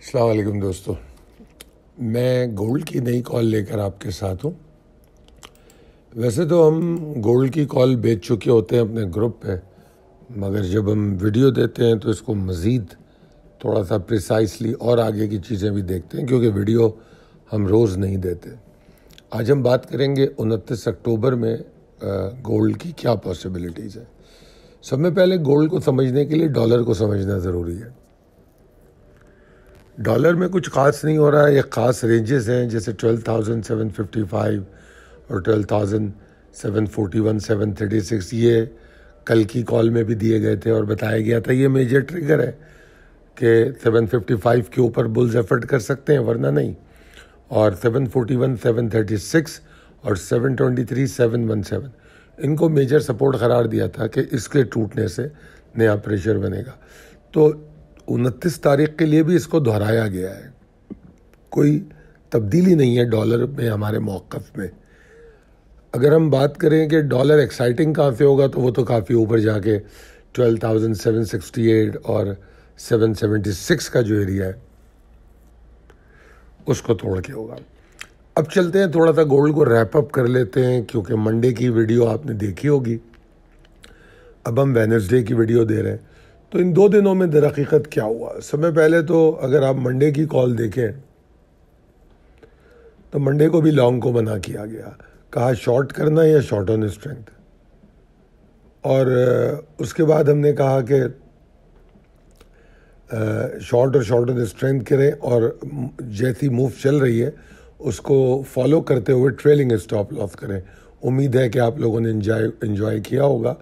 अस्सलाम वालेकुम दोस्तों, मैं गोल्ड की नई कॉल लेकर आपके साथ हूँ। वैसे तो हम गोल्ड की कॉल बेच चुके होते हैं अपने ग्रुप पे, मगर जब हम वीडियो देते हैं तो इसको मज़ीद थोड़ा सा प्रिसाइसली और आगे की चीज़ें भी देखते हैं, क्योंकि वीडियो हम रोज़ नहीं देते। आज हम बात करेंगे 29 अक्टूबर में गोल्ड की क्या पॉसिबिलिटीज़ है। सब में पहले गोल्ड को समझने के लिए डॉलर को समझना ज़रूरी है। डॉलर में कुछ ख़ास नहीं हो रहा है, ये ख़ास रेंजेस हैं जैसे 12,755 और 12,741, 736। ये कल की कॉल में भी दिए गए थे और बताया गया था ये मेजर ट्रिगर है कि 755 के ऊपर बुल्स एफर्ट कर सकते हैं, वरना नहीं। और 741, 736 और 723, 717 इनको मेजर सपोर्ट करार दिया था कि इसके टूटने से नया प्रेशर बनेगा। तो 29 तारीख के लिए भी इसको दोहराया गया है। कोई तब्दीली नहीं है डॉलर में हमारे मौक़िफ़ में। अगर हम बात करें कि डॉलर एक्साइटिंग कहाँ से होगा, तो वो तो काफ़ी ऊपर जाके 12,768 और 776 का जो एरिया है उसको तोड़ के होगा। अब चलते हैं, थोड़ा सा गोल्ड को रैप अप कर लेते हैं, क्योंकि मंडे की वीडियो आपने देखी होगी, अब हम वेडनेसडे की वीडियो दे रहे हैं। तो इन 2 दिनों में दरहकीकत क्या हुआ। समय पहले तो अगर आप मंडे की कॉल देखें तो मंडे को भी लॉन्ग को मना किया गया, कहा शॉर्ट करना या शॉर्ट ऑन स्ट्रेंथ। और उसके बाद हमने कहा कि शॉर्ट और शॉर्ट ऑन स्ट्रेंथ करें, और जैसी मूव चल रही है उसको फॉलो करते हुए ट्रेलिंग स्टॉप लॉस करें। उम्मीद है कि आप लोगों ने एंजॉय किया होगा,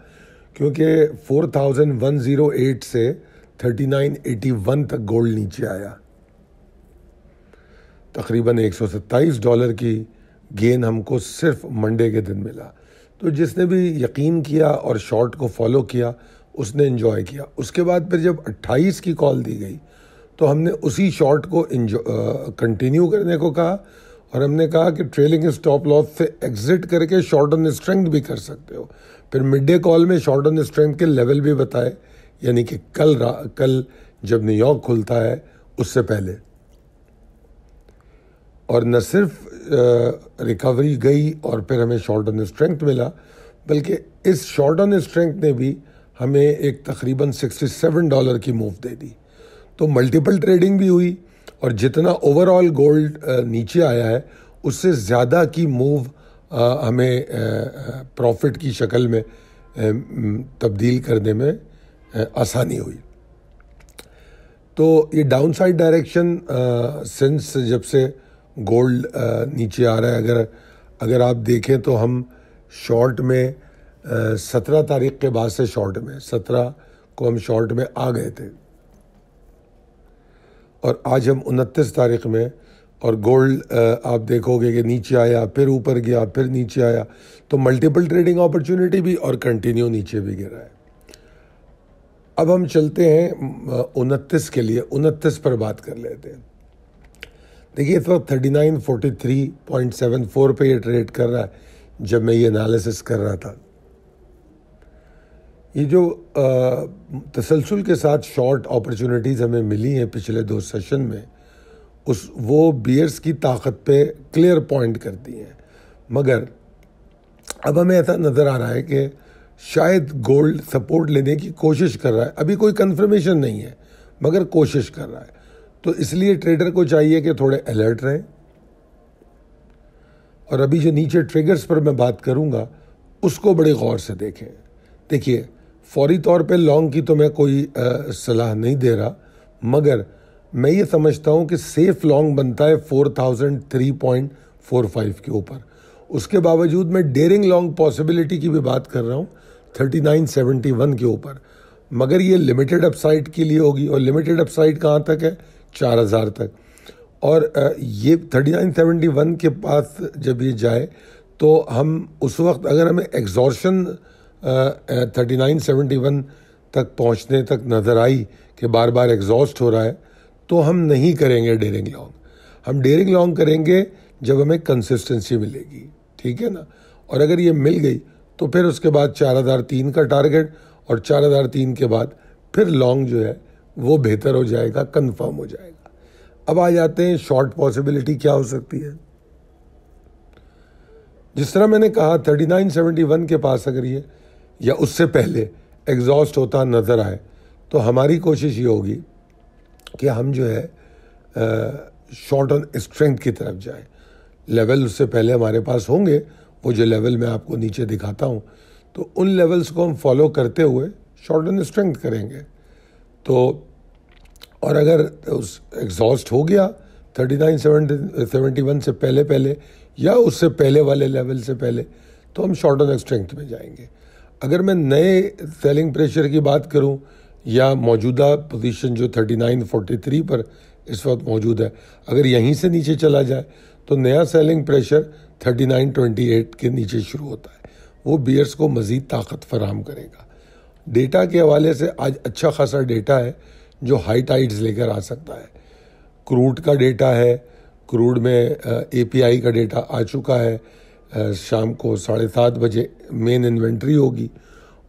क्योंकि 4,108 से 3981 तक गोल्ड नीचे आया। तकरीबन $127 की गेन हमको सिर्फ मंडे के दिन मिला। तो जिसने भी यकीन किया और शॉर्ट को फॉलो किया उसने एंजॉय किया। उसके बाद फिर जब 28 की कॉल दी गई तो हमने उसी शॉर्ट को कंटिन्यू करने को कहा, और हमने कहा कि ट्रेलिंग स्टॉप लॉस से एग्जिट करके शॉर्ट ऑन स्ट्रेंथ भी कर सकते हो। फिर मिड डे कॉल में शॉर्ट ऑन स्ट्रेंथ के लेवल भी बताए, यानी कि कल जब न्यूयॉर्क खुलता है उससे पहले। और न सिर्फ रिकवरी गई और फिर हमें शॉर्ट ऑन स्ट्रेंथ मिला, बल्कि इस शॉर्ट ऑन स्ट्रेंथ ने भी हमें एक तकरीबन $67 की मूव दे दी। तो मल्टीपल ट्रेडिंग भी हुई, और जितना ओवरऑल गोल्ड नीचे आया है उससे ज़्यादा की मूव हमें प्रॉफिट की शक्ल में तब्दील करने में आसानी हुई। तो ये डाउनसाइड डायरेक्शन सिंस जब से गोल्ड नीचे आ रहा है, अगर आप देखें तो हम शॉर्ट में 17 तारीख के बाद से शॉर्ट में 17 को हम शॉर्ट में आ गए थे, और आज हम 29 तारीख में, और गोल्ड आप देखोगे कि नीचे आया, फिर ऊपर गया, फिर नीचे आया। तो मल्टीपल ट्रेडिंग अपॉर्चुनिटी भी और कंटिन्यू नीचे भी गिरा है। अब हम चलते हैं 29 के लिए, 29 पर बात कर लेते हैं। देखिए इस वक्त 3943.74 पे ये ट्रेड कर रहा है जब मैं ये एनालिसिस कर रहा था। ये जो तसलसल के साथ शॉर्ट अपॉर्चुनिटीज़ हमें मिली हैं पिछले 2 सेशन में, वो बियर्स की ताकत पे क्लियर पॉइंट करती हैं। मगर अब हमें ऐसा नज़र आ रहा है कि शायद गोल्ड सपोर्ट लेने की कोशिश कर रहा है। अभी कोई कंफर्मेशन नहीं है, मगर कोशिश कर रहा है। तो इसलिए ट्रेडर को चाहिए कि थोड़े अलर्ट रहें। और अभी जो नीचे ट्रिगर्स पर मैं बात करूंगा उसको बड़े गौर से देखें। देखिए फौरी तौर पे लॉन्ग की तो मैं कोई सलाह नहीं दे रहा, मगर मैं ये समझता हूँ कि सेफ लॉन्ग बनता है 4003.45 के ऊपर। उसके बावजूद मैं डेयरिंग लॉन्ग पॉसिबिलिटी की भी बात कर रहा हूँ 3971 के ऊपर, मगर ये लिमिटेड अपसाइड के लिए होगी। और लिमिटेड अपसाइड कहाँ तक है? 4000 तक। और ये 3971 के पास जब ये जाए तो हम उस वक्त, अगर हमें एग्जॉर्शन 3971 तक पहुंचने तक नज़र आई कि बार बार एग्जॉस्ट हो रहा है, तो हम नहीं करेंगे डेयरिंग लॉन्ग। हम डेयरिंग लॉन्ग करेंगे जब हमें कंसिस्टेंसी मिलेगी, ठीक है ना। और अगर ये मिल गई तो फिर उसके बाद 4003 का टारगेट, और 4003 के बाद फिर लॉन्ग जो है वो बेहतर हो जाएगा, कंफर्म हो जाएगा। अब आ जाते हैं शॉर्ट पॉसिबिलिटी क्या हो सकती है। जिस तरह मैंने कहा 3971 के पास अगर ये या उससे पहले एग्जॉस्ट होता नज़र आए तो हमारी कोशिश ये होगी कि हम जो है शॉर्ट ऑन स्ट्रेंथ की तरफ जाए। लेवल उससे पहले हमारे पास होंगे, वो जो लेवल मैं आपको नीचे दिखाता हूँ, तो उन लेवल्स को हम फॉलो करते हुए शॉर्ट ऑन स्ट्रेंथ करेंगे। तो और अगर उस एग्जॉस्ट हो गया 3971 से पहले या उससे पहले वाले लेवल से पहले, तो हम शॉर्ट ऑन स्ट्रेंथ में जाएंगे। अगर मैं नए सेलिंग प्रेशर की बात करूं या मौजूदा पोजीशन जो 3943 पर इस वक्त मौजूद है, अगर यहीं से नीचे चला जाए तो नया सेलिंग प्रेशर 3928 के नीचे शुरू होता है। वो बियर्स को मज़ीद ताकत फराहम करेगा। डेटा के हवाले से आज अच्छा खासा डेटा है जो हाई टाइड्स लेकर आ सकता है। क्रूड का डेटा है, क्रूड में API का डेटा आ चुका है। शाम को 7:30 बजे मेन इन्वेंट्री होगी।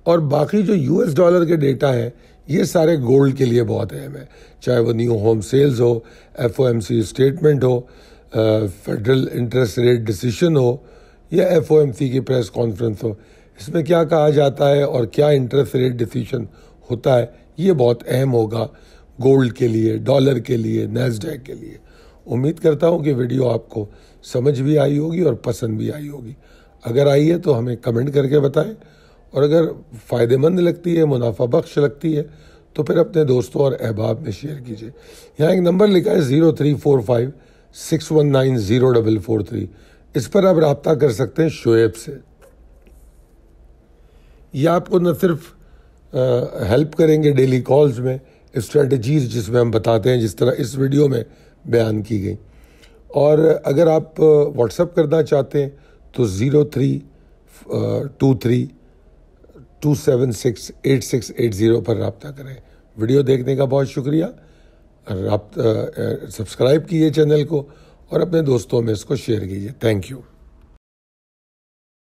और बाकी जो US डॉलर के डेटा है ये सारे गोल्ड के लिए बहुत अहम है, चाहे वो न्यू होम सेल्स हो, FOMC स्टेटमेंट हो, फेडरल इंटरेस्ट रेट डिसीजन हो या FOMC की प्रेस कॉन्फ्रेंस हो। इसमें क्या कहा जाता है और क्या इंटरेस्ट रेट डिसीजन होता है, ये बहुत अहम होगा गोल्ड के लिए, डॉलर के लिए, नैस्डैक के लिए। उम्मीद करता हूँ कि वीडियो आपको समझ भी आई होगी और पसंद भी आई होगी। अगर आई है तो हमें कमेंट करके बताएं, और अगर फ़ायदेमंद लगती है, मुनाफा बख्श लगती है, तो फिर अपने दोस्तों और अहबाब में शेयर कीजिए। यहाँ एक नंबर लिखा है 0345619043। इस पर आप रब्ता कर सकते हैं शोएब से। ये आपको न सिर्फ हेल्प करेंगे डेली कॉल्स में, स्ट्रेटजीज जिसमें हम बताते हैं, जिस तरह इस वीडियो में बयान की गई। और अगर आप व्हाट्सएप करना चाहते हैं तो 0323276860 पर रब्ता करें। वीडियो देखने का बहुत शुक्रिया। सब्सक्राइब कीजिए चैनल को और अपने दोस्तों में इसको शेयर कीजिए। Thank you.